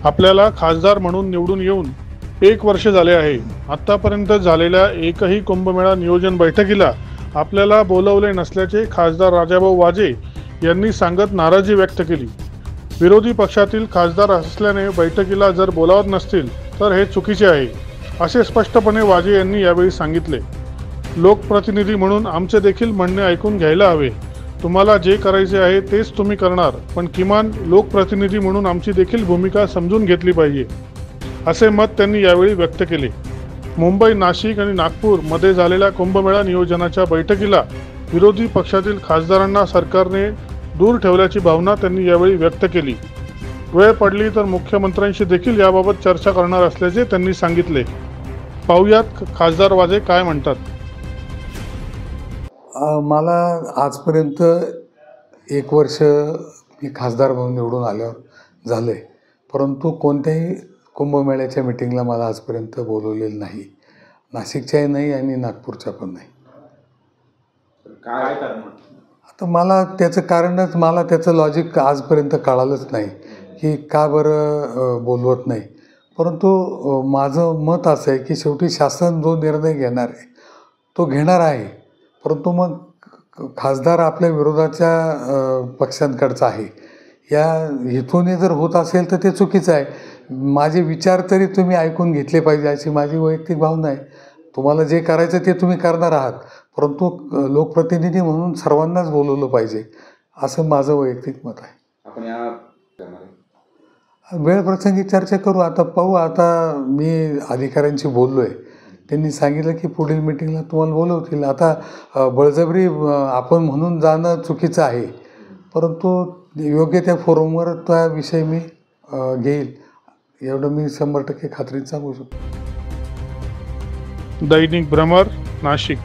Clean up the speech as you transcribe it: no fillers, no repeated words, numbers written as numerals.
आपल्याला खासदार म्हणून निवडून येऊन 1 वर्ष झाले आहे. आतापर्यंत झालेल्या एकही कुंभमेळा नियोजन बैठकीला आपल्याला बोलवले नसल्याचे खासदार राजाभाऊ वाजे यांनी सांगत नाराजी व्यक्त केली. विरोधी पक्षातील खासदार असल्याने बैठकीला जर बोलावत नसतील तर हे चुकीचे आहे, असे स्पष्टपणे वाजे यांनी यावेळी सांगितले. लोकप्रतिनिधी म्हणून आमचे देखील म्हणणे ऐकून घ्यायला हवे. तुम्हाला जे करायचे आहे तेच तुम्ही करणार, पण किमान लोकप्रतिनिधी म्हणून आमची देखील भूमिका समजून घेतली पाहिजे, असे मत त्यांनी यावेळी व्यक्त केले. मुंबई, नाशिक आणि नागपूर मध्ये झालेल्या कुंभमेळा नियोजनाच्या बैठकीला विरोधी पक्षातील खासदारांना सरकारने दूर ठेवल्याची भावना त्यांनी यावेळी व्यक्त केली. वेळ पडली तर मुख्यमंत्र्यांशी देखील याबाबत चर्चा करणार असल्याचे त्यांनी सांगितले. पाहुयात खासदार वाजे काय म्हणतात. मला आजपर्यंत 1 वर्ष मी खासदार म्हणून निवडून आल्यावर झाले, परंतु कोणत्याही कुंभमेळ्याच्या मिटिंगला मला आजपर्यंत बोलवलेलं नाही. नाशिकच्याही नाही आणि नागपूरच्या पण नाही. काय कारण? आता मला त्याचं लॉजिक आजपर्यंत कळालंच नाही की का बरं बोलवत नाही. परंतु माझं मत असं आहे की शेवटी शासन जो निर्णय घेणार आहे तो घेणार आहे, परंतु मग खासदार आपल्या विरोधाच्या पक्षांकडचा आहे या हेतूने जर होत असेल तर ते चुकीचं आहे. माझे विचार तरी तुम्ही ऐकून घेतले पाहिजे अशी माझी वैयक्तिक भावना आहे. तुम्हाला जे करायचं ते तुम्ही करणार आहात, परंतु लोकप्रतिनिधी म्हणून सर्वांनाच बोलवलं पाहिजे असं माझं वैयक्तिक मत आहे. आपण या वेळ प्रसंगी चर्चा करू. आता पाहू. आता मी अधिकाऱ्यांशी बोललो आहे, त्यांनी सांगितलं की पुढील मिटिंगला तुम्हाला बोलवतील. आता बळजबरी आपण म्हणून जाणं चुकीचं आहे, परंतु योग्य त्या फोरमवर त्या विषय मी घेईल एवढं मी 100% खात्रीने सांगू शकतो. दैनिक भ्रमर, नाशिक.